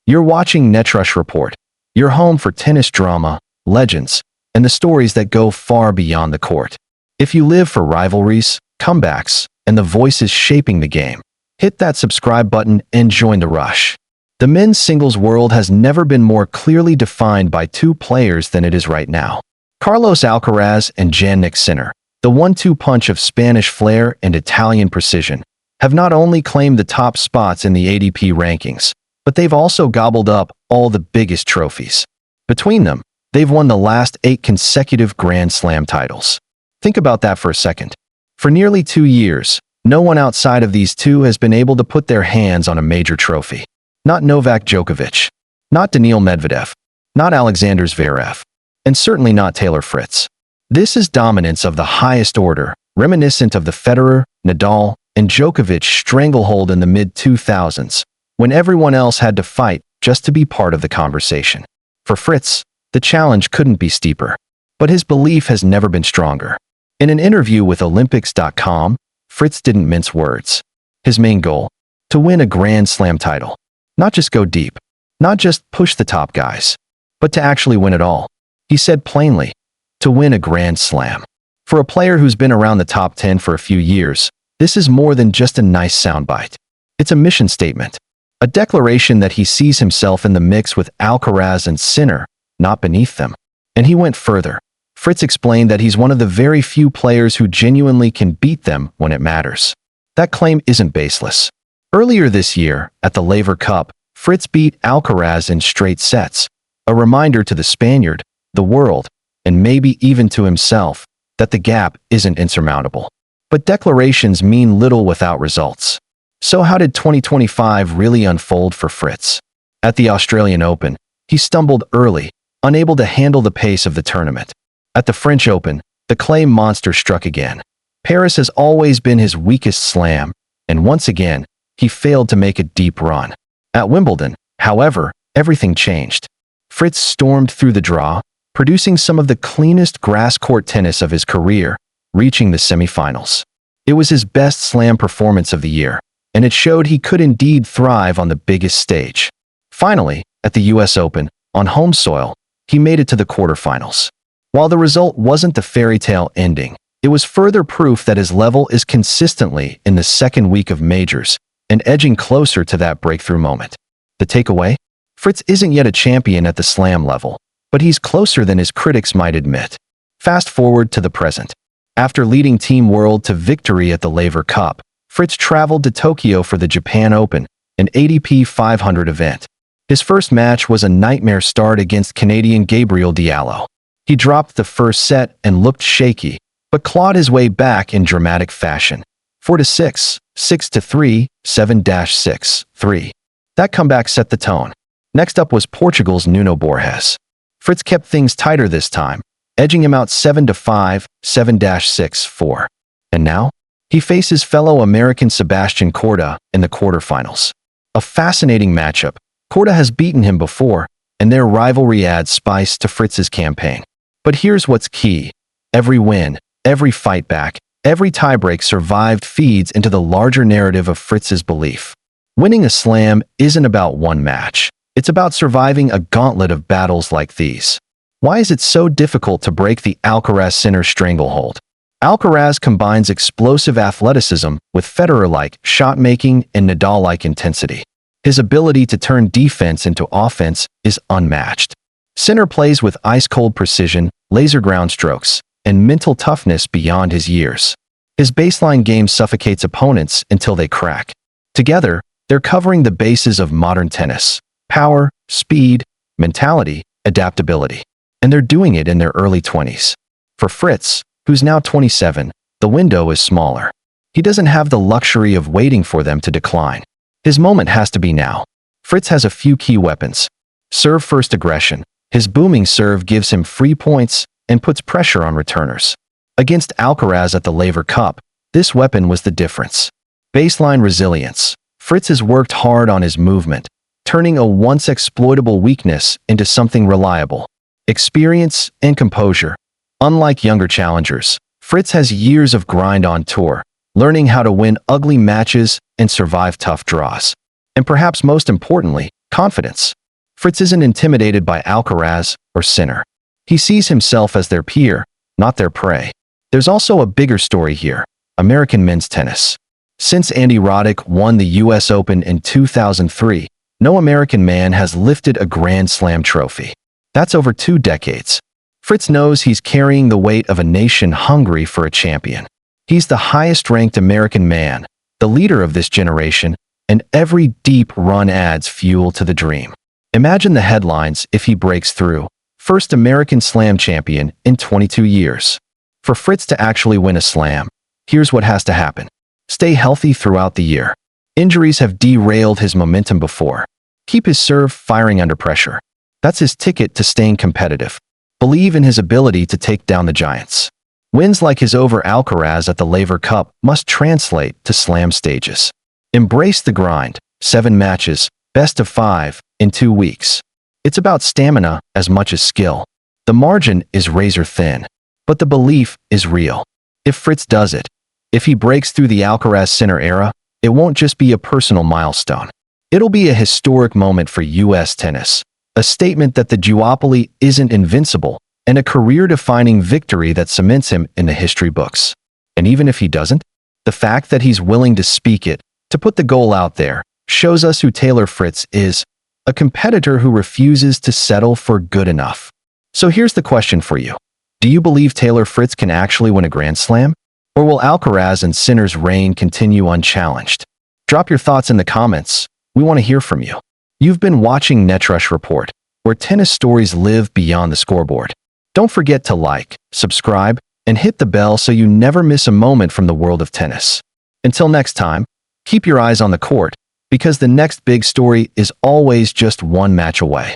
You're watching Netrush Report, your home for tennis drama, legends, and the stories that go far beyond the court. If you live for rivalries, comebacks, and the voices shaping the game, hit that subscribe button and join the rush. The men's singles world has never been more clearly defined by two players than it is right now. Carlos Alcaraz and Jannik Sinner, the 1-2 punch of Spanish flair and Italian precision, have not only claimed the top spots in the ADP rankings, but they've also gobbled up all the biggest trophies. Between them, they've won the last 8 consecutive Grand Slam titles. Think about that for a second. For nearly 2 years, no one outside of these two has been able to put their hands on a major trophy. Not Novak Djokovic, not Daniil Medvedev, not Alexander Zverev, and certainly not Taylor Fritz. This is dominance of the highest order, reminiscent of the Federer, Nadal, and Djokovic stranglehold in the mid-2000s, when everyone else had to fight just to be part of the conversation. For Fritz, the challenge couldn't be steeper, but his belief has never been stronger. In an interview with Olympics.com, Fritz didn't mince words. His main goal? To win a Grand Slam title. Not just go deep, not just push the top guys, but to actually win it all. He said plainly, to win a Grand Slam. For a player who's been around the top 10 for a few years, this is more than just a nice soundbite. It's a mission statement, a declaration that he sees himself in the mix with Alcaraz and Sinner, not beneath them. And he went further. Fritz explained that he's one of the very few players who genuinely can beat them when it matters. That claim isn't baseless. Earlier this year, at the Laver Cup, Fritz beat Alcaraz in straight sets, a reminder to the Spaniard, the world, and maybe even to himself, that the gap isn't insurmountable. But declarations mean little without results. So how did 2025 really unfold for Fritz? At the Australian Open, he stumbled early, unable to handle the pace of the tournament. At the French Open, the clay monster struck again. Paris has always been his weakest slam, and once again, he failed to make a deep run. At Wimbledon, however, everything changed. Fritz stormed through the draw, producing some of the cleanest grass-court tennis of his career, reaching the semifinals. It was his best slam performance of the year, and it showed he could indeed thrive on the biggest stage. Finally, at the US Open, on home soil, he made it to the quarterfinals. While the result wasn't the fairy tale ending, it was further proof that his level is consistently in the second week of majors, and edging closer to that breakthrough moment. The takeaway? Fritz isn't yet a champion at the slam level, but he's closer than his critics might admit. Fast forward to the present. After leading Team World to victory at the Laver Cup, Fritz traveled to Tokyo for the Japan Open, an ADP 500 event. His first match was a nightmare start against Canadian Gabriel Diallo. He dropped the first set and looked shaky, but clawed his way back in dramatic fashion. 4-6, 6-3, 7-6, 3. That comeback set the tone. Next up was Portugal's Nuno Borges. Fritz kept things tighter this time, edging him out 7-5, 7-6, 4. And now, he faces fellow American Sebastian Corda in the quarterfinals. A fascinating matchup. Corda has beaten him before, and their rivalry adds spice to Fritz's campaign. But here's what's key. Every win, every fight back, every tiebreak survived feeds into the larger narrative of Fritz's belief. Winning a slam isn't about one match. It's about surviving a gauntlet of battles like these. Why is it so difficult to break the Alcaraz-Sinner stranglehold? Alcaraz combines explosive athleticism with Federer-like shot-making and Nadal-like intensity. His ability to turn defense into offense is unmatched. Sinner plays with ice-cold precision, laser ground strokes, and mental toughness beyond his years. His baseline game suffocates opponents until they crack. Together, they're covering the bases of modern tennis: power, speed, mentality, adaptability. And they're doing it in their early 20s. For Fritz, who's now 27, the window is smaller. He doesn't have the luxury of waiting for them to decline. His moment has to be now. Fritz has a few key weapons. Serve-first aggression. His booming serve gives him free points and puts pressure on returners. Against Alcaraz at the Laver Cup, this weapon was the difference. Baseline resilience. Fritz has worked hard on his movement, turning a once exploitable weakness into something reliable. Experience and composure. Unlike younger challengers, Fritz has years of grind on tour, learning how to win ugly matches and survive tough draws. And perhaps most importantly, confidence. Fritz isn't intimidated by Alcaraz or Sinner. He sees himself as their peer, not their prey. There's also a bigger story here: American men's tennis. Since Andy Roddick won the US Open in 2003, no American man has lifted a Grand Slam trophy. That's over 2 decades. Fritz knows he's carrying the weight of a nation hungry for a champion. He's the highest-ranked American man, the leader of this generation, and every deep run adds fuel to the dream. Imagine the headlines if he breaks through. First American Slam champion in 22 years. For Fritz to actually win a Slam, here's what has to happen. Stay healthy throughout the year. Injuries have derailed his momentum before. Keep his serve firing under pressure. That's his ticket to staying competitive. Believe in his ability to take down the giants. Wins like his over Alcaraz at the Laver Cup must translate to Slam stages. Embrace the grind. 7 matches, best of 5, in 2 weeks. It's about stamina as much as skill. The margin is razor thin, but the belief is real. If Fritz does it, if he breaks through the Alcaraz-Sinner era, it won't just be a personal milestone. It'll be a historic moment for US tennis, a statement that the duopoly isn't invincible, and a career-defining victory that cements him in the history books. And even if he doesn't, the fact that he's willing to speak it, to put the goal out there, shows us who Taylor Fritz is, a competitor who refuses to settle for good enough. So here's the question for you. Do you believe Taylor Fritz can actually win a Grand Slam? Or will Alcaraz and Sinner's reign continue unchallenged? Drop your thoughts in the comments. We want to hear from you. You've been watching Netrush Report, where tennis stories live beyond the scoreboard. Don't forget to like, subscribe, and hit the bell so you never miss a moment from the world of tennis. Until next time, keep your eyes on the court, because the next big story is always just one match away.